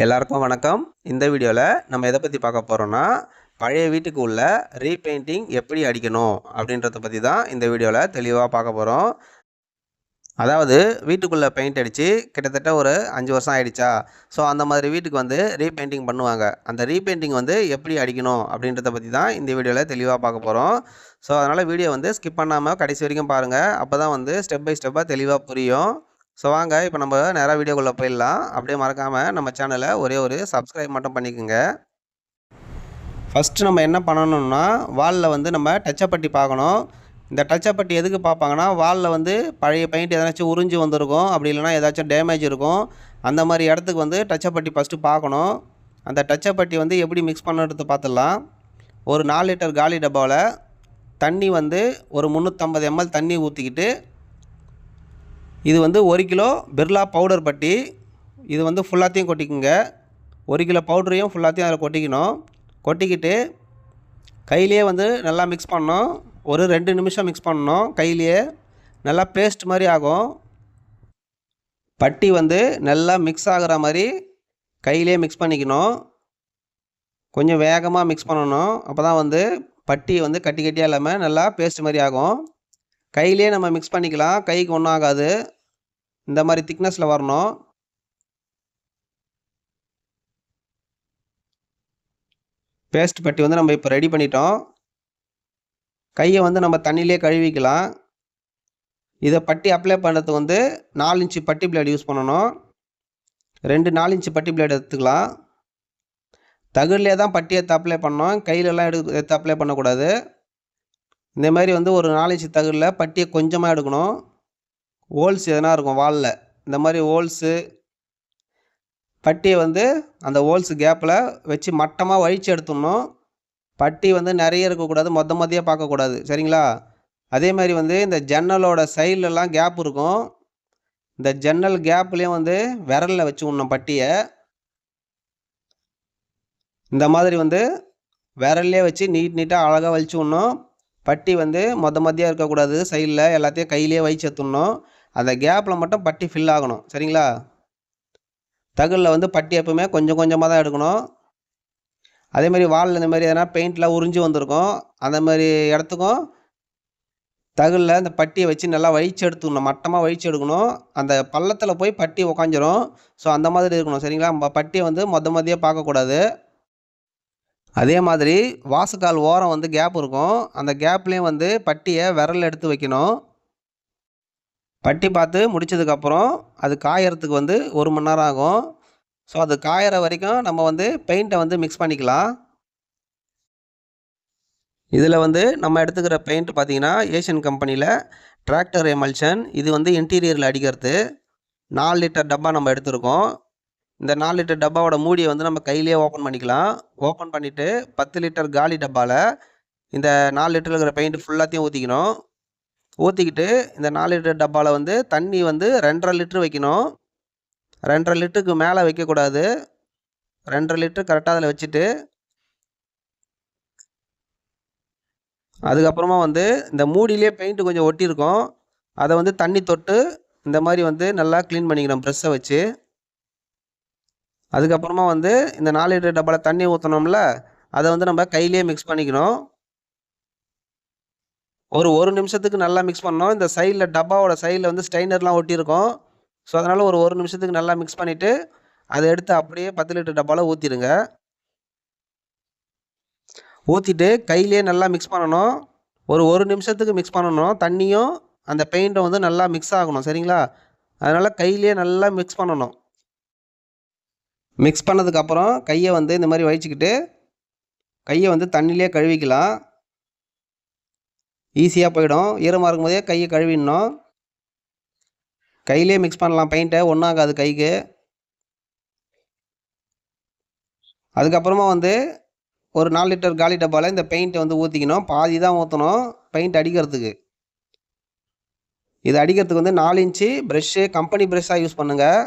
எல்லாருக்கும் வணக்கம். இந்த வீடியோவில் நம்ம எதை பற்றி பார்க்க போகிறோம்னா, பழைய வீட்டுக்கு உள்ள ரீபெயிண்டிங் எப்படி அடிக்கணும் அப்படின்றத பற்றி தான் இந்த வீடியோவில் தெளிவாக பார்க்க போகிறோம். அதாவது வீட்டுக்குள்ளே பெயிண்ட் அடித்து கிட்டத்தட்ட ஒரு 5 வருஷம் ஆகிடுச்சா, ஸோ அந்த மாதிரி வீட்டுக்கு வந்து ரீபெயிண்டிங் பண்ணுவாங்க. அந்த ரீபெயிண்டிங் வந்து எப்படி அடிக்கணும் அப்படின்றத பற்றி தான் இந்த வீடியோவில் தெளிவாக பார்க்க போகிறோம். ஸோ அதனால் வீடியோ வந்து ஸ்கிப் பண்ணாமல் கடைசி வரைக்கும் பாருங்கள். அப்போ தான் வந்து ஸ்டெப் பை ஸ்டெப்பாக தெளிவாக புரியும். ஸோ வாங்க இப்போ நம்ம நேராக வீடியோக்குள்ளே போயிடலாம். அப்படியே மறக்காமல் நம்ம சேனலை ஒரே ஒரு சப்ஸ்கிரைப் மட்டும் பண்ணிக்கோங்க. ஃபஸ்ட்டு நம்ம என்ன பண்ணணும்னா, வாலில் வந்து நம்ம டச்சப் பட்டி பார்க்கணும். இந்த டச்சப் பட்டி எதுக்கு பார்ப்பாங்கன்னா, வாலில் வந்து பழைய பெயிண்ட் எதனாச்சும் உறிஞ்சி வந்திருக்கும், அப்படி இல்லைனா ஏதாச்சும் டேமேஜ் இருக்கும். அந்த மாதிரி இடத்துக்கு வந்து டச்சப் பட்டி ஃபஸ்ட்டு பார்க்கணும். அந்த டச்சப் பட்டி வந்து எப்படி மிக்ஸ் பண்ணுறது பார்த்துடலாம். ஒரு 4 லிட்டர் காலி டப்பாவில் தண்ணி வந்து ஒரு 350 ml தண்ணி ஊற்றிக்கிட்டு, இது வந்து 1 கிலோ பிர்லா பவுடர் பட்டி, இது வந்து ஃபுல்லாத்தையும் கொட்டிக்குங்க. 1 கிலோ பவுடரையும் ஃபுல்லாத்தையும் அதில் கொட்டிக்கணும். கொட்டிக்கிட்டு கையிலேயே வந்து நல்லா மிக்ஸ் பண்ணணும். ஒரு 2 நிமிஷம் மிக்ஸ் பண்ணணும். கையிலேயே நல்லா பேஸ்ட் மாதிரி ஆகும். பட்டி வந்து நல்லா மிக்ஸ் ஆகிற மாதிரி கையிலே மிக்ஸ் பண்ணிக்கணும். கொஞ்சம் வேகமாக மிக்ஸ் பண்ணணும். அப்போ தான் வந்து பட்டி வந்து கட்டி கட்டியாக இல்லாமல் நல்லா பேஸ்ட் மாதிரி ஆகும். கையிலே நம்ம மிக்ஸ் பண்ணிக்கலாம், கைக்கு ஒன்றும் ஆகாது. இந்த மாதிரி திக்னஸில் வரணும். பேஸ்ட் பட்டி வந்து நம்ம இப்போ ரெடி பண்ணிட்டோம். கையை வந்து நம்ம தண்ணியிலே கழுவிக்கலாம். இதை பட்டி அப்ளை பண்ணுறதுக்கு வந்து 4 இன்ச்சு பட்டி பிளேடு யூஸ் பண்ணணும். 2 4 இன்ச்சு பட்டி பிளேடு எடுத்துக்கலாம். தகுதிலே தான் பட்டி எடுத்து அப்ளை பண்ணோம், கையிலலாம் எடுத்து அப்ளை பண்ணக்கூடாது. இந்த மாதிரி வந்து ஒரு 4 இன்ச்சு தகுதியில் பட்டியை கொஞ்சமாக எடுக்கணும். ஹோல்ஸ் எதனா இருக்கும் வாலில், இந்த மாதிரி ஹோல்ஸு பட்டியை வந்து அந்த ஹோல்ஸ் கேப்பில் வச்சு மட்டமாக வழித்து எடுத்துடணும். பட்டி வந்து நிறைய இருக்கக்கூடாது, மொத்தமாக பார்க்கக்கூடாது, சரிங்களா? அதே மாதிரி வந்து இந்த ஜன்னலோட சைட்லலாம் கேப் இருக்கும். இந்த ஜன்னல் கேப்லேயும் வந்து விரலில் வச்சு விடணும் பட்டியை. இந்த மாதிரி வந்து விரல்லே வச்சு நீட்டாக அழகாக வலிச்சு விடணும். பட்டி வந்து மொத்தமாக இருக்கக்கூடாது, சைடில் எல்லாத்தையும் கையிலே வச்சு எடுத்துடணும். அந்த கேப்பில் மட்டும் பட்டி ஃபில் ஆகணும், சரிங்களா? தகுலில் வந்து பட்டி எப்பவுமே கொஞ்சம் கொஞ்சமாக தான் எடுக்கணும். அதே மாதிரி வாலில் இந்த மாதிரி எதனா பெயிண்ட்லாம் உறிஞ்சி வந்திருக்கும், அந்த மாதிரி இடத்துக்கும் தகுலில் இந்த பட்டியை வச்சு நல்லா வழிச்சு எடுத்துக்கணும், மட்டமாக வழிச்சு எடுக்கணும். அந்த பள்ளத்தில் போய் பட்டி உக்காஞ்சிரும். ஸோ அந்த மாதிரி இருக்கணும், சரிங்களா? பட்டியை வந்து மொத்தமாக பார்க்கக்கூடாது. அதே மாதிரி வாசுக்கால் ஓரம் வந்து கேப் இருக்கும், அந்த கேப்லேயும் வந்து பட்டியை விரல் எடுத்து வைக்கணும். பட்டி பார்த்து முடித்ததுக்கப்புறம் அது காயறதுக்கு வந்து 1 மணி நேரம் ஆகும். ஸோ அது காயிற வரைக்கும் நம்ம வந்து பெயிண்ட்டை வந்து மிக்ஸ் பண்ணிக்கலாம். இதில் வந்து நம்ம எடுத்துக்கிற பெயிண்ட் பார்த்திங்கன்னா ஏஷியன் கம்பெனியில் டிராக்டர் எமல்ஷன். இது வந்து இன்டீரியரில் அடிக்கிறது. 4 லிட்டர் டப்பா நம்ம எடுத்துருக்கோம். இந்த 4 லிட்டர் டப்பாவோட மூடியை வந்து நம்ம கையிலேயே ஓப்பன் பண்ணிக்கலாம். ஓப்பன் பண்ணிவிட்டு 10 லிட்டர் காலி டப்பாவில் இந்த 4 லிட்டர் இருக்கிற பெயிண்ட் ஃபுல்லாத்தையும் ஊற்றிக்கணும். ஊற்றிக்கிட்டு இந்த 4 லிட்டர் டப்பாவில் வந்து தண்ணி வந்து 2.5 லிட்டர் வைக்கணும். 2.5 லிட்டருக்கு மேலே வைக்கக்கூடாது. 2.5 லிட்டர் கரெக்டாக அதில் வச்சுட்டு, அதுக்கப்புறமா வந்து இந்த மூடியிலே பெயிண்ட்டு கொஞ்சம் ஒட்டியிருக்கும், அதை வந்து தண்ணி தொட்டு இந்த மாதிரி வந்து நல்லா க்ளீன் பண்ணிக்கணும் ப்ரெஷ்ஷை வச்சு. அதுக்கப்புறமா வந்து இந்த 4 லிட்டர் டப்பாவில் தண்ணி ஊற்றணும்ல, அதை வந்து நம்ம கையிலே மிக்ஸ் பண்ணிக்கணும். ஒரு நிமிஷத்துக்கு நல்லா மிக்ஸ் பண்ணணும். இந்த சைடில் டப்பாவோட சைடில் வந்து ஸ்ட்ரைனர்லாம் ஒட்டியிருக்கும். ஸோ அதனால் ஒரு நிமிஷத்துக்கு நல்லா மிக்ஸ் பண்ணிவிட்டு அதை எடுத்து அப்படியே 10 லிட்டர் டப்பாவில் ஊற்றிடுங்க. ஊற்றிட்டு கையிலே நல்லா மிக்ஸ் பண்ணணும். ஒரு நிமிஷத்துக்கு மிக்ஸ் பண்ணணும். தண்ணியும் அந்த பெயிண்ட்டும் வந்து நல்லா மிக்ஸ் ஆகணும், சரிங்களா? அதனால் கையிலே நல்லா மிக்ஸ் பண்ணணும். மிக்ஸ் பண்ணதுக்கப்புறம் கையை வந்து இந்த மாதிரி வழிச்சிக்கிட்டு கையை வந்து தண்ணியிலே கழுவிக்கலாம். ஈஸியாக போயிடும். ஈரமாக இருக்கும்போதே கையை கழுவிடணும். கையிலே மிக்ஸ் பண்ணலாம் பெயிண்ட்டை, ஒன்றும் ஆகாது கைக்கு. அதுக்கப்புறமா வந்து ஒரு 4 லிட்டர் காலி டப்பாவில் இந்த பெயிண்ட்டை வந்து ஊற்றிக்கணும். பாதி தான் ஊற்றணும் பெயிண்ட் அடிக்கிறதுக்கு. இது அடிக்கிறதுக்கு வந்து 4 இன்ச்சு ப்ரெஷ்ஷு, கம்பெனி ப்ரெஷ்ஷாக யூஸ் பண்ணுங்கள்.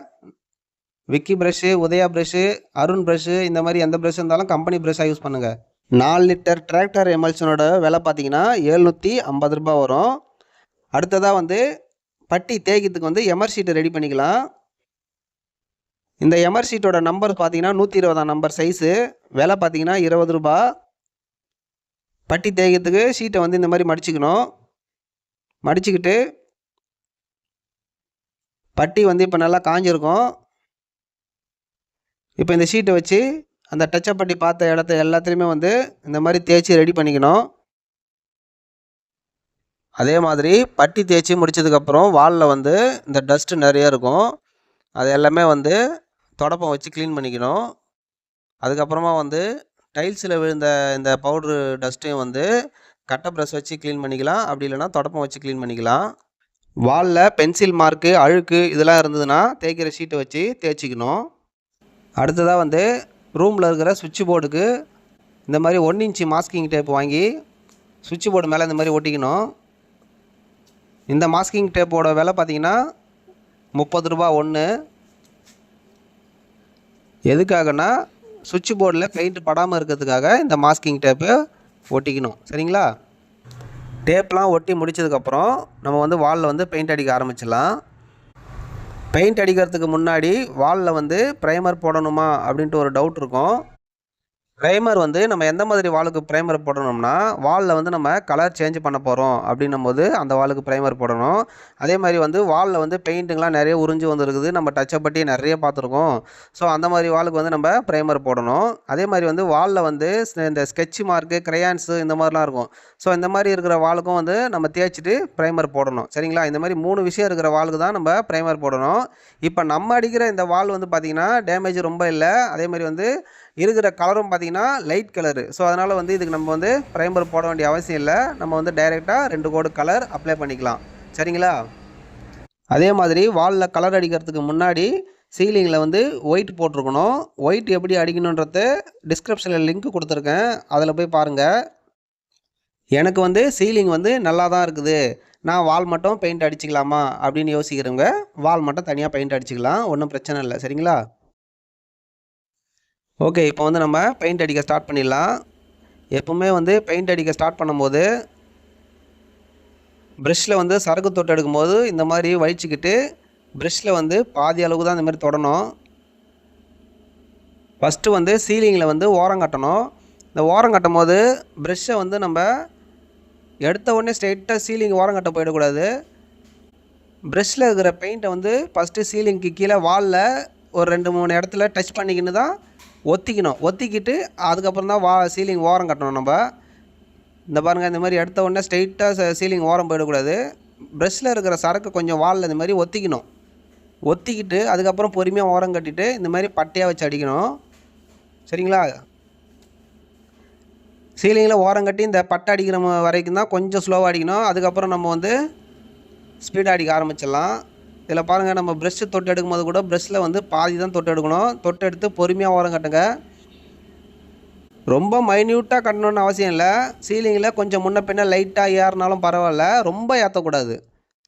Vicky brush, Udaya brush, Arun brush, இந்த மாதிரி எந்த ப்ரெஷ் இருந்தாலும் கம்பெனி ப்ரெஷ்ஷாக யூஸ் பண்ணுங்கள். 4 லிட்டர் டிராக்டர் எமல்ஷனோட விலை பார்த்தீங்கன்னா 750 ரூபா வரும். அடுத்ததாக வந்து பட்டி தேய்க்கிறதுக்கு வந்து எமர் ஷீட்டை ரெடி பண்ணிக்கலாம். இந்த எமர் ஷீட்டோட நம்பர் பார்த்தீங்கன்னா 120 நம்பர் சைஸு. விலை பார்த்தீங்கன்னா ரூ. 20. பட்டி தேய்க்கிறதுக்கு ஷீட்டை வந்து இந்த மாதிரி மடிச்சுக்கணும். மடிச்சுக்கிட்டு பட்டி வந்து இப்போ நல்லா காஞ்சிருக்கும். இப்போ இந்த ஷீட்டை வச்சு அந்த டச்சப் பட்டி பார்த்த இடத்த எல்லாத்துலேயுமே வந்து இந்த மாதிரி தேய்ச்சி ரெடி பண்ணிக்கணும். அதே மாதிரி பட்டி தேய்ச்சி முடிச்சதுக்கப்புறம் வாலில் வந்து இந்த டஸ்ட்டு நிறைய இருக்கும். அது எல்லாமே வந்து தொடப்பம் வச்சு க்ளீன் பண்ணிக்கணும். அதுக்கப்புறமா வந்து டைல்ஸில் விழுந்த இந்த பவுட்ரு டஸ்ட்டையும் வந்து கட்டை ப்ரஷ் வச்சு க்ளீன் பண்ணிக்கலாம். அப்படி இல்லைனா தொடப்பம் வச்சு க்ளீன் பண்ணிக்கலாம். வாலில் பென்சில் மார்க்கு, அழுக்கு இதெல்லாம் இருந்ததுன்னா தேய்க்கிற ஷீட்டை வச்சு தேய்ச்சிக்கணும். அடுத்ததாக வந்து ரூமில் இருக்கிற சுவிட்ச் போர்டுக்கு இந்த மாதிரி 1 இன்ச்சு மாஸ்கிங் டேப் வாங்கி சுவிட்ச் போர்டு மேலே இந்த மாதிரி ஒட்டிக்கணும். இந்த மாஸ்கிங் டேப்போட விலை பார்த்தீங்கன்னா ரூ. 30 ஒன்று. எதுக்காகனா சுவிட்ச் போர்டில் பெயிண்ட் படாமல் இருக்கிறதுக்காக இந்த மாஸ்கிங் டேப்பு ஒட்டிக்கணும். சரிங்களா? டேப்லாம் ஒட்டி முடித்ததுக்கப்புறம் நம்ம வந்து வாலில் வந்து பெயிண்ட் அடிக்க ஆரம்பிச்சிடலாம். பெயிண்ட் அடிக்கிறதுக்கு முன்னாடி வாலில் வந்து ப்ரைமர் போடணுமா அப்படின்ட்டு ஒரு டவுட் இருக்கும். ப்ரைமர் வந்து நம்ம எந்த மாதிரி வாலுக்கு ப்ரைமர் போடணும்னா, வாலில் வந்து நம்ம கலர் சேஞ்ச் பண்ண போகிறோம் அப்படின்னும் போது அந்த வாலுக்கு ப்ரைமர் போடணும். அதே மாதிரி வந்து வாலில் வந்து பெயிண்ட்டுங்களாம் நிறைய உறிஞ்சு வந்துருக்குது. நம்ம டச்சப் பட்டி நிறைய பார்த்துருக்கோம். ஸோ அந்த மாதிரி வாலுக்கு வந்து நம்ம ப்ரைமர் போடணும். அதே மாதிரி வந்து வாலில் வந்து இந்த ஸ்கெட்ச் மார்க்கு, கிரையான்ஸு இந்த மாதிரிலாம் இருக்கும். ஸோ இந்த மாதிரி இருக்கிற வாலுக்கும் வந்து நம்ம தேய்ச்சிட்டு ப்ரைமர் போடணும். சரிங்களா? இந்த மாதிரி 3 விஷயம் இருக்கிற வாலுக்கு தான் நம்ம ப்ரைமர் போடணும். இப்போ நம்ம அடிக்கிற இந்த வால் வந்து பார்த்திங்கன்னா டேமேஜ் ரொம்ப இல்லை. அதே மாதிரி வந்து இருக்கிற கலரும் பார்த்திங்கன்னா லைட் கலரு. ஸோ அதனால் வந்து இதுக்கு நம்ம வந்து ப்ரைமர் போட வேண்டிய அவசியம் இல்லை. நம்ம வந்து டைரெக்டாக 2 கோடு கலர் அப்ளை பண்ணிக்கலாம். சரிங்களா? அதே மாதிரி வாலில் கலர் அடிக்கிறதுக்கு முன்னாடி சீலிங்கில் வந்து ஒயிட் போட்டிருக்கணும். ஒயிட் எப்படி அடிக்கணுன்றத டிஸ்கிரிப்ஷனில் லிங்க் கொடுத்துருக்கேன். அதில் போய் பாருங்கள். எனக்கு வந்து சீலிங் வந்து நல்லா தான் இருக்குது, நான் வால் மட்டும் பெயிண்ட் அடிச்சிக்கலாமா அப்படின்னு யோசிக்கிறவங்க வால் மட்டும் தனியாக பெயிண்ட் அடிச்சிக்கலாம். ஒன்றும் பிரச்சனை இல்லை. சரிங்களா? ஓகே, இப்போ வந்து நம்ம பெயிண்ட் அடிக்க ஸ்டார்ட் பண்ணிடலாம். எப்போவுமே வந்து பெயிண்ட் அடிக்க ஸ்டார்ட் பண்ணும்போது ப்ரெஷ்ஷில் வந்து சரக்கு தொட்டு எடுக்கும்போது இந்த மாதிரி வலிச்சுக்கிட்டு ப்ரெஷ்ஷில் வந்து பாதி அளவுக்கு தான் இந்த மாதிரி தொடணும். ஃபஸ்ட்டு வந்து சீலிங்கில் வந்து ஓரம் கட்டணும். இந்த ஓரம் கட்டும் போது ப்ரெஷ்ஷை வந்து நம்ம எடுத்த உடனே ஸ்ட்ரெயிட்டாக சீலிங் ஓரம் கட்ட போயிடக்கூடாது. ப்ரெஷ்ஷில் இருக்கிற பெயிண்ட்டை வந்து ஃபஸ்ட்டு சீலிங்க்கு கீழே வாலில் ஒரு 2-3 இடத்துல டச் பண்ணிக்கின்னு தான் ஒத்திக்கணும். ஒத்திக்கிட்டு அதுக்கப்புறம் தான் சீலிங் ஓரம் கட்டணும். நம்ம இந்த பாருங்கள், இந்த மாதிரி எடுத்த உடனே ஸ்ட்ரெயிட்டாக சீலிங் ஓரம் போயிடக்கூடாது. ப்ரெஷ்ஷில் இருக்கிற சரக்கு கொஞ்சம் வாலில் இந்த மாதிரி ஒத்திக்கணும். ஒத்திக்கிட்டு அதுக்கப்புறம் பொறுமையாக ஓரம் கட்டிட்டு இந்த மாதிரி பட்டையாக வச்சு அடிக்கணும். சரிங்களா? சீலிங்கில் ஓரம் கட்டி இந்த பட்டை அடிக்கிற வரைக்கும் தான் கொஞ்சம் ஸ்லோவாக அடிக்கணும். அதுக்கப்புறம் நம்ம வந்து ஸ்பீடாக அடிக்க ஆரம்பிச்சிடலாம். இதில் பாருங்கள், நம்ம ப்ரெஷ்ஷு தொட்டு எடுக்கும்போது கூட ப்ரெஷ்ஷில் வந்து பாதி தான் தொட்டு எடுக்கணும். தொட்டு எடுத்து பொறுமையாக ஓரம் கட்டுங்க. ரொம்ப மைன்யூட்டாக கட்டணுன்னு அவசியம் இல்லை. சீலிங்கில் கொஞ்சம் முன்ன பின்ன லைட்டாக ஏறினாலும் பரவாயில்ல, ரொம்ப ஏற்றக்கூடாது.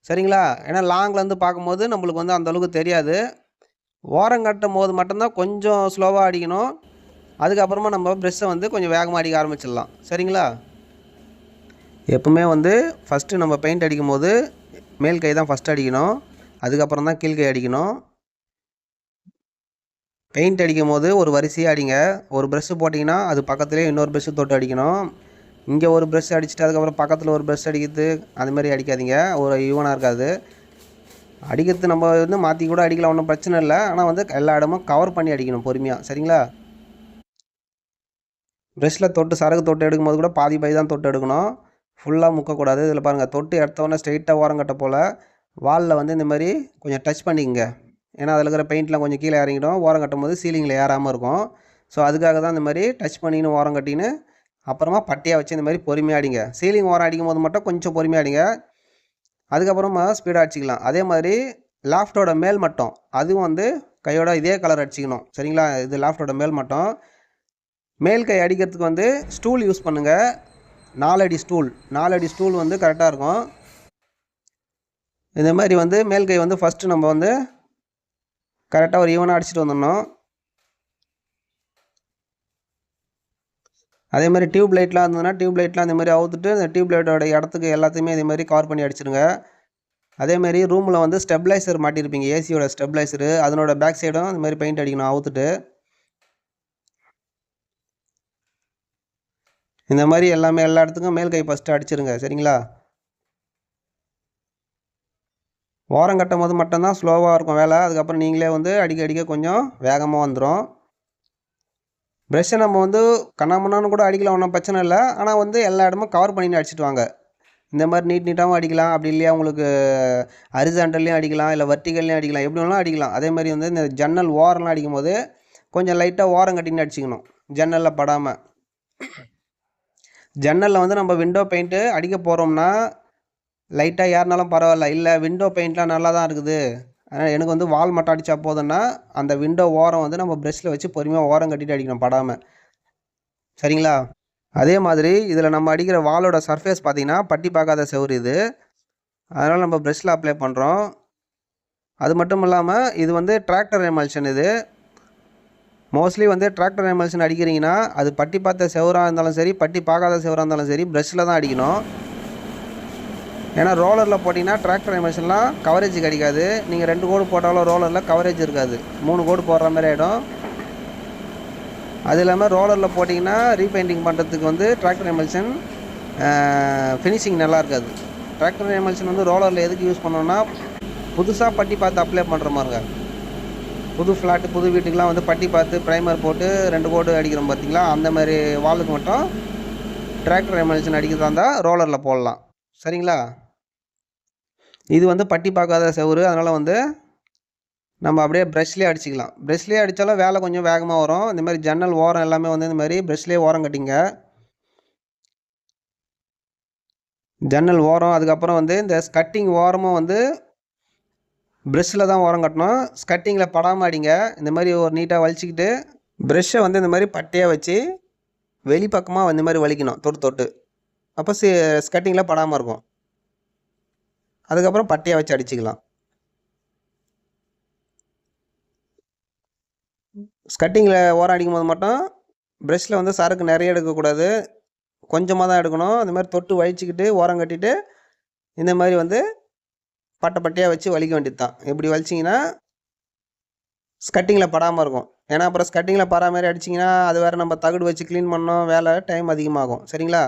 சரிங்களா? ஏன்னா லாங்லேருந்து பார்க்கும்போது நம்மளுக்கு வந்து அந்தளவுக்கு தெரியாது. ஓரம் கட்டும் போது மட்டும்தான் கொஞ்சம் ஸ்லோவாக அடிக்கணும். அதுக்கப்புறமா நம்ம ப்ரெஷ்ஷை வந்து கொஞ்சம் வேகமாக அடிக்க ஆரம்பிச்சிடலாம். சரிங்களா? எப்பவுமே வந்து ஃபஸ்ட்டு நம்ம பெயிண்ட் அடிக்கும் போது மேல் கை தான் ஃபஸ்ட்டு அடிக்கணும். அதுக்கப்புறம் தான் கீழ் கை அடிக்கணும். பெயிண்ட் அடிக்கும் போது ஒரு வரிசையாக அடிங்க. ஒரு ப்ரெஷ்ஷு போட்டிங்கன்னா அது பக்கத்துலேயே இன்னொரு ப்ரெஷ்ஷு தொட்டு அடிக்கணும். இங்கே ஒரு ப்ரெஷ் அடிச்சுட்டு அதுக்கப்புறம் பக்கத்தில் ஒரு ப்ரெஷ் அடிக்கிறது அது மாதிரி அடிக்காதீங்க. ஒரு ஈவனாக இருக்காது. அடிக்கிறது நம்ம வந்து மாற்றி கூட அடிக்கலாம், ஒன்றும் பிரச்சனை இல்லை. ஆனால் வந்து எல்லா இடமும் கவர் பண்ணி அடிக்கணும் பொறுமையாக. சரிங்களா? ப்ரெஷ்ஷில் தொட்டு சரக்கு தொட்டு எடுக்கும்போது கூட பாதி தான் தொட்டு எடுக்கணும். ஃபுல்லாக முக்கக்கூடாது. இதில் பாருங்கள், தொட்டு எடுத்தோடனே ஸ்ட்ரெயிட்டாக ஓரங்கட்ட போல் வாலில் வந்து இந்த மாதிரி கொஞ்சம் டச் பண்ணிக்கங்க. ஏன்னா அதில் இருக்கிற பெயிண்ட்லாம் கொஞ்சம் கீழே இறங்கிடும். ஓரம் கட்டும் போது சீலிங்கில் ஏறாமல் இருக்கும். ஸோ அதுக்காக தான் இந்த மாதிரி டச் பண்ணின்னு ஓரம் கட்டின்னு அப்புறமா பட்டையாக வச்சு இந்த மாதிரி பொறுமையாக அடிங்க. சீலிங் ஓரம் அடிக்கும் போது மட்டும் கொஞ்சம் பொறுமையாக அடிங்க. அதுக்கப்புறமா ஸ்பீடாக அடிச்சிக்கலாம். அதே மாதிரி லாஃப்டோட மேல் மட்டம் அதுவும் வந்து கையோட இதே கலர் அடிச்சிக்கணும். சரிங்களா? இது லாஃப்டோட மேல் மட்டம். மேல் கை அடிக்கிறதுக்கு வந்து ஸ்டூல் யூஸ் பண்ணுங்கள். 4 அடி ஸ்டூல். 4 அடி ஸ்டூல் வந்து கரெக்டாக இருக்கும். இந்த மாதிரி வந்து மேல் கை வந்து ஃபஸ்ட்டு நம்ம வந்து கரெக்டாக ஒரு ஈவனாக அடிச்சுட்டு வந்துடணும். அதே மாதிரி டியூப் லைட்லாம் இருந்ததுன்னா டியூப் லைட்லாம் இந்த மாதிரி அவுத்துட்டு அந்த டியூப் லைட்டோட இடத்துக்கு எல்லாத்தையுமே இதே மாதிரி கவர் பண்ணி அடிச்சிடுங்க. அதேமாரி ரூமில் வந்து ஸ்டெபிளைசர் மாட்டியிருப்பீங்க, ஏசியோட ஸ்டெபிளைசரு, அதனோட பேக் சைடும் இந்த மாதிரி பெயிண்ட் அடிக்கணும் அவுத்துட்டு. இந்த மாதிரி எல்லாமே எல்லா இடத்துக்கும் மேல் கை ஃபஸ்ட்டு அடிச்சிருங்க. சரிங்களா? ஓரம் கட்டும் போது மட்டும்தான் ஸ்லோவாக இருக்கும் வேலை. அதுக்கப்புறம் நீங்களே வந்து அடிக்க அடிக்க கொஞ்சம் வேகமாக வந்துடும். ப்ரெஷ்ஷை நம்ம வந்து கண்ணாமண்ணான்னு கூட அடிக்கலாம், ஒன்றும் பிரச்சனை இல்லை. ஆனால் வந்து எல்லா இடமும் கவர் பண்ணிட்டு அடிச்சுட்டு வாங்க. இந்த மாதிரி நீட்டாகவும் அடிக்கலாம், அப்படி இல்லையா உங்களுக்கு ஹரிசாண்டல்லையும் அடிக்கலாம், இல்லை வர்டிகல்லையும் அடிக்கலாம், எப்படி வேணாலும் அடிக்கலாம். அதே மாதிரி வந்து இந்த ஜன்னல் ஓரம்லாம் அடிக்கும் போது கொஞ்சம் லைட்டாக ஓரம் கட்டின்னு அடிச்சிக்கணும், ஜன்னலில் படாமல். ஜன்னலில் வந்து நம்ம விண்டோ பெயிண்ட்டு அடிக்க போகிறோம்னா லைட்டாக ஏறினாலும் பரவாயில்ல, இல்லை விண்டோ பெயிண்ட்லாம் நல்லா தான் இருக்குது, ஆனால் எனக்கு வந்து வால் மட்டும் அடித்தா போதும்னா அந்த விண்டோ ஓரம் வந்து நம்ம ப்ரெஷ்ஷில் வச்சு பொறுமையாக ஓரம் கட்டிட்டு அடிக்கணும் படாமல். சரிங்களா? அதே மாதிரி இதில் நம்ம அடிக்கிற வாலோட சர்ஃபேஸ் பார்த்திங்கன்னா பட்டி பார்க்காத செவுரு இது, அதனால் நம்ம ப்ரெஷ்ஷில் அப்ளை பண்ணுறோம். அது மட்டும் இல்லாமல் இது வந்து டிராக்டர் எமல்ஷன். இது மோஸ்ட்லி வந்து டிராக்டர் எமல்ஷன் அடிக்கிறீங்கன்னா அது பட்டி பார்த்த செவராக இருந்தாலும் சரி, பட்டி பார்க்காத செவராக இருந்தாலும் சரி, ப்ரெஷ்ஷில் தான் அடிக்கணும். ஏன்னா ரோலரில் போட்டிங்கன்னா டிராக்டர் எமல்ஷன்லாம் கவரேஜ் கிடைக்காது. நீங்கள் 2 கோடு போட்டாலும் ரோலரில் கவரேஜ் இருக்காது, 3 கோடு போடுற மாதிரி ஆகிடும். அது இல்லாமல் ரோலரில் போட்டிங்கன்னா ரீபெயிண்டிங் பண்ணுறதுக்கு வந்து டிராக்டர் எமல்ஷன் ஃபினிஷிங் நல்லா இருக்காது. டிராக்டர் எமல்ஷன் வந்து ரோலரில் எதுக்கு யூஸ் பண்ணோன்னா புதுசாக பட்டி பார்த்து அப்ளை பண்ணுற மாதிரிங்க. புது ஃப்ளாட்டு புது வீட்டுக்கெலாம் வந்து பட்டி பார்த்து ப்ரைமர் போட்டு 2 கோடு அடிக்கிறோம் பார்த்தீங்களா, அந்த மாதிரி வாலுக்கு மட்டும் டிராக்டர் எமல்ஷன் அடிக்கிறதா இருந்தால் ரோலரில் போடலாம். சரிங்களா? இது வந்து பட்டி பார்க்காத செவுரு, அதனால் வந்து நம்ம அப்படியே ப்ரெஷ்லேயே அடிச்சிக்கலாம். ப்ரெஷ்லேயே அடித்தாலும் வேலை கொஞ்சம் வேகமாக வரும். இந்த மாதிரி ஜன்னல் ஓரம் எல்லாமே வந்து இந்த மாதிரி ப்ரெஷ்லேயே ஓரம் கட்டிங்க. ஜன்னல் ஓரம், அதுக்கப்புறம் வந்து இந்த ஸ்கட்டிங் ஓரமும் வந்து ப்ரெஷ்ஷில் தான் ஓரம் கட்டணும், ஸ்கட்டிங்கில் படாமல் அடிங்க. இந்த மாதிரி ஒரு நீட்டாக வலிச்சிக்கிட்டு ப்ரெஷ்ஷை வந்து இந்த மாதிரி பட்டையாக வச்சு வெளிப்பக்கமாக இந்த மாதிரி வலிக்கணும் தொட்டு தொட்டு, அப்போ ஸ்கட்டிங்கில் படாமல் இருக்கும். அதுக்கப்புறம் பட்டையாக வச்சு அடிச்சுக்கலாம். ஸ்கட்டிங்கில் ஓரம் அடிக்கும் போது மட்டும் ப்ரெஷ்ஷில் வந்து சரக்கு நிறைய எடுக்கக்கூடாது, கொஞ்சமாக தான் எடுக்கணும். இந்த மாதிரி தொட்டு வலிச்சிக்கிட்டு ஓரம் கட்டிட்டு இந்த மாதிரி வந்து பட்டை பட்டையாக வச்சு வலிக்க வேண்டியது தான். இப்படி வலிச்சிங்கன்னா ஸ்கட்டிங்கில் படாமல் இருக்கும். ஏன்னா அப்புறம் ஸ்கட்டிங்கில் படாத மாதிரி அடிச்சிங்கன்னா அது வேறு நம்ம தகுடு வச்சு க்ளீன் பண்ணோம், வேலை டைம் அதிகமாகும். சரிங்களா?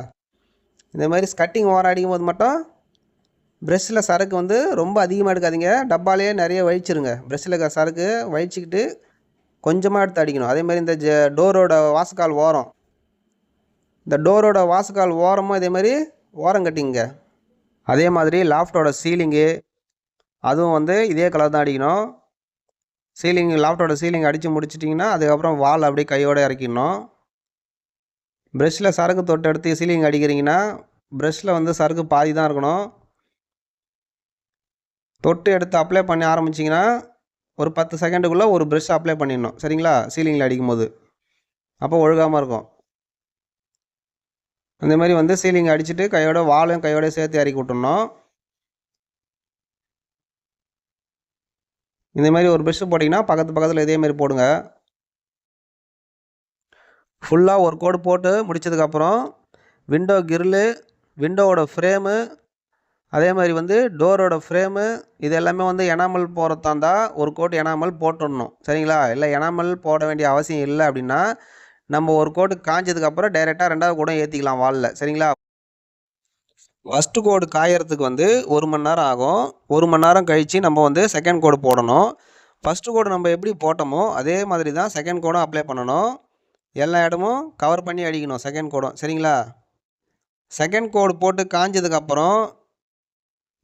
இந்த மாதிரி ஸ்கட்டிங் ஓரம் அடிக்கும் போது மட்டும் ப்ரெஷ்ஷில் சரக்கு வந்து ரொம்ப அதிகமாக எடுக்காதீங்க, டப்பாலேயே நிறைய வலிச்சிருங்க. ப்ரெஷ்ஷில் இருக்கிற சரக்கு வலிச்சிக்கிட்டு கொஞ்சமாக எடுத்து அடிக்கணும். அதேமாதிரி இந்த டோரோட வாசக்கால் ஓரம், இந்த டோரோட வாசக்கால் ஓரமும் இதேமாதிரி ஓரம் கட்டிங்க. அதே மாதிரி லாஃப்டோட சீலிங்கு அதுவும் வந்து இதே கலர் தான் அடிக்கணும். சீலிங் லாஃப்டோட சீலிங் அடித்து முடிச்சிட்டிங்கன்னா அதுக்கப்புறம் வால் அப்படியே கையோடு இறக்கிடணும். ப்ரெஷ்ஷில் சரக்கு தொட்டு எடுத்து சீலிங் அடிக்கிறீங்கன்னா ப்ரெஷ்ஷில் வந்து சரக்கு பாதி தான் இருக்கணும். தொட்டு எடுத்து அப்ளை பண்ணி ஆரம்பிச்சிங்கன்னா ஒரு 10 செகண்டுக்குள்ளே ஒரு ப்ரெஷ் அப்ளை பண்ணிடணும். சரிங்களா? சீலிங்கில் அடிக்கும் போது அப்போ ஒழுகாமல் இருக்கும். அந்த மாதிரி வந்து சீலிங் அடிச்சுட்டு கையோட வாலையும் கையோட சேர்த்து இறக்கி விட்டுடணும். இந்த மாதிரி ஒரு ப்ரெஷ்ஷு போட்டிங்கன்னா பக்கத்தில் இதேமாரி போடுங்க. ஃபுல்லாக ஒரு கோடு போட்டு முடித்ததுக்கப்புறம் விண்டோ கிரில்லு, விண்டோவோட ஃப்ரேமு, அதே மாதிரி வந்து டோரோட ஃப்ரேமு, இது எல்லாமே வந்து எனாமல் போகிறதா இருந்தால் ஒரு கோட் எனாமல் போட்டுடணும். சரிங்களா? இல்லை எனாமல் போட வேண்டிய அவசியம் இல்லை அப்படின்னா நம்ம ஒரு கோட்டு காஞ்சதுக்கப்புறம் டைரெக்டாக 2வது கோடும் ஏற்றிக்கலாம் வாலில். சரிங்களா? ஃபஸ்ட்டு கோடு காயறதுக்கு வந்து 1 மணி நேரம் ஆகும். 1 மணி நேரம் கழித்து நம்ம வந்து செகண்ட் கோடு போடணும். ஃபஸ்ட்டு கோடு நம்ம எப்படி போட்டோமோ அதே மாதிரி தான் செகண்ட் கோடும் அப்ளை பண்ணணும். எல்லா இடமும் கவர் பண்ணி அடிக்கணும் செகண்ட் கோடும். சரிங்களா? செகண்ட் கோடு போட்டு காஞ்சதுக்கப்புறம்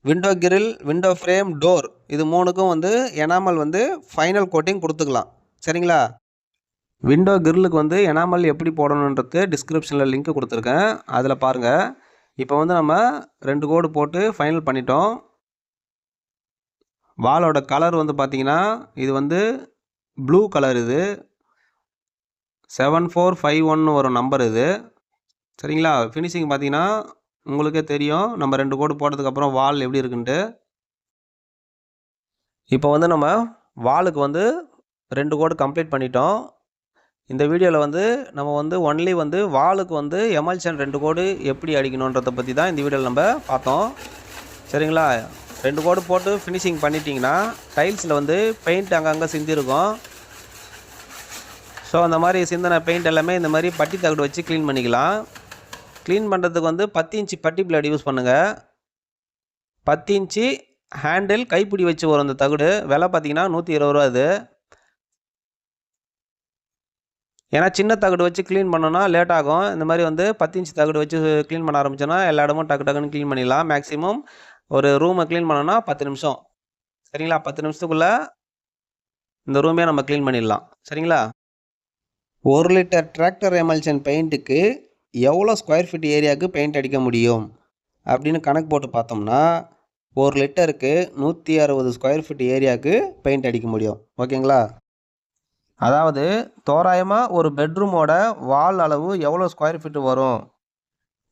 window grill, window frame, door இது 3க்கும் வந்து எனாமல் வந்து ஃபைனல் கோட்டிங் கொடுத்துக்கலாம். சரிங்களா? விண்டோ கிரில்லுக்கு வந்து எனாமல் எப்படி போடணுன்றது டிஸ்கிரிப்ஷனில் லிங்க் கொடுத்துருக்கேன், அதில் பாருங்கள். இப்போ வந்து நம்ம 2 கோடு போட்டு ஃபைனல் பண்ணிட்டோம். வாலோட கலர் வந்து பார்த்திங்கன்னா இது வந்து ப்ளூ கலர், இது 7451 ஒரு நம்பர் இது. சரிங்களா? ஃபினிஷிங் பார்த்திங்கன்னா உங்களுக்கே தெரியும் நம்ம 2 கோடு போட்டதுக்கப்புறம் வால் எப்படி இருக்குன்ட்டு. இப்போ வந்து நம்ம வாலுக்கு வந்து 2 கோடு கம்ப்ளீட் பண்ணிட்டோம். இந்த வீடியோவில் வந்து நம்ம வந்து ஒன்லி வந்து வாலுக்கு வந்து எமல்ஷன் 2 கோடு எப்படி அடிக்கணுன்றதை பற்றி தான் இந்த வீடியோவில் நம்ம பார்த்தோம். சரிங்களா? 2 கோடு போட்டு ஃபினிஷிங் பண்ணிட்டீங்கன்னா டைல்ஸில் வந்து பெயிண்ட் அங்கங்கே சிந்திருக்கும். ஸோ அந்த மாதிரி சிந்தின பெயிண்ட் எல்லாமே இந்த மாதிரி பட்டி தகடு வச்சு க்ளீன் பண்ணிக்கலாம். க்ளீன் பண்ணுறதுக்கு வந்து 10 இன்ச்சு பட்டி பிளேட் யூஸ் பண்ணுங்கள். 10 இன்ச்சு ஹேண்டில் கைப்பிடி வச்சு வரும் அந்த தகடு. விலை பார்த்தீங்கன்னா 120 ரூபா அது. ஏன்னா சின்ன தகடு வச்சு க்ளீன் பண்ணோன்னா லேட் ஆகும். இந்த மாதிரி வந்து 10 இன்ச் தகடு வச்சு க்ளீன் பண்ண ஆரம்பிச்சோன்னா எல்லா இடமும் டக்கு டக்குன்னு க்ளீன் பண்ணிடலாம். மேக்ஸிமம் ஒரு ரூமை க்ளீன் பண்ணோன்னா 10 நிமிஷம். சரிங்களா? 10 நிமிஷத்துக்குள்ளே இந்த ரூமே நம்ம க்ளீன் பண்ணிடலாம். சரிங்களா? 1 லிட்டர் டிராக்டர் எமல்ஷன் பெயிண்ட்டுக்கு எவ்வளோ ஸ்கொயர் ஃபீட் ஏரியாவுக்கு பெயிண்ட் அடிக்க முடியும் அப்படின்னு கணக்கு போட்டு பார்த்தோம்னா 1 லிட்டருக்கு 160 ஸ்கொயர் ஃபீட் ஏரியாவுக்கு பெயிண்ட் அடிக்க முடியும். ஓகேங்களா? அதாவது தோராயமாக ஒரு பெட்ரூமோட வால் அளவு எவ்வளோ ஸ்கொயர் ஃபீட்டு வரும்?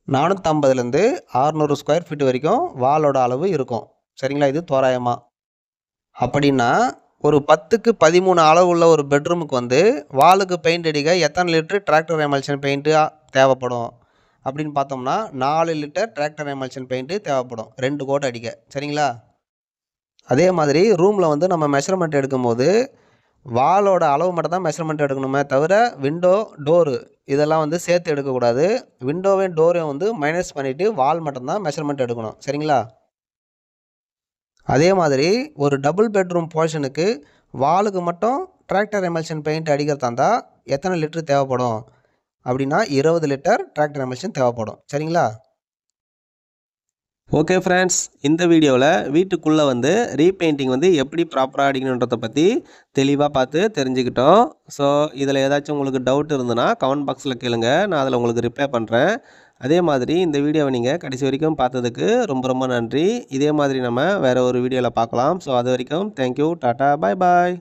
450லேருந்து 600 ஸ்கொயர் ஃபீட் வரைக்கும் வாலோட அளவு இருக்கும். சரிங்களா? இது தோராயமாக. அப்படின்னா ஒரு 10க்கு 13 அளவு உள்ள ஒரு பெட்ரூமுக்கு வந்து வாலுக்கு பெயிண்ட் அடிக்க எத்தனை லிட்டர் டிராக்டர் எமல்ஷன் பெயிண்ட்டு தேவைப்படும் அப்படின்னு பார்த்தோம்னா 4 லிட்டர் டிராக்டர் எமல்ஷன் பெயிண்ட்டு தேவைப்படும் 2 கோட் அடிக்க. சரிங்களா? அதே மாதிரி ரூமில் வந்து நம்ம மெஷர்மெண்ட் எடுக்கும்போது வாலோட அளவு மட்டும் தான் மெஷர்மெண்ட் எடுக்கணுமே தவிர விண்டோ டோரு இதெல்லாம் வந்து சேர்த்து எடுக்கக்கூடாது. விண்டோவையும் டோரையும் வந்து மைனஸ் பண்ணிவிட்டு வால் மட்டும்தான் மெஷர்மெண்ட் எடுக்கணும். சரிங்களா? அதே மாதிரி ஒரு டபுள் பெட்ரூம் போர்ஷனுக்கு வாலுக்கு மட்டும் டிராக்டர் எமல்ஷன் பெயிண்ட் அடிக்கிறதா இருந்தால் எத்தனை லிட்டர் தேவைப்படும் அப்படின்னா 20 லிட்டர் டிராக்டர் எமல்ஷன் தேவைப்படும். சரிங்களா? ஓகே ஃப்ரெண்ட்ஸ், இந்த வீடியோவில் வீட்டுக்குள்ளே வந்து ரீபெயிண்டிங் வந்து எப்படி ப்ராப்பராக அடிக்கணுன்றதை பற்றி தெளிவாக பார்த்து தெரிஞ்சுக்கிட்டோம். ஸோ இதில் ஏதாச்சும் உங்களுக்கு டவுட் இருந்ததுன்னா கமெண்ட் பாக்ஸில் கேளுங்க, நான் அதில் உங்களுக்கு ரிப்ளை பண்ணுறேன். அதே மாதிரி இந்த வீடியோவை நீங்கள் கடைசி வரைக்கும் பார்த்ததுக்கு ரொம்ப ரொம்ப நன்றி. இதே மாதிரி நம்ம வேறு ஒரு வீடியோவில் பார்க்கலாம். ஸோ அது வரைக்கும் தேங்க்யூ, டாட்டா, பாய் பாய்.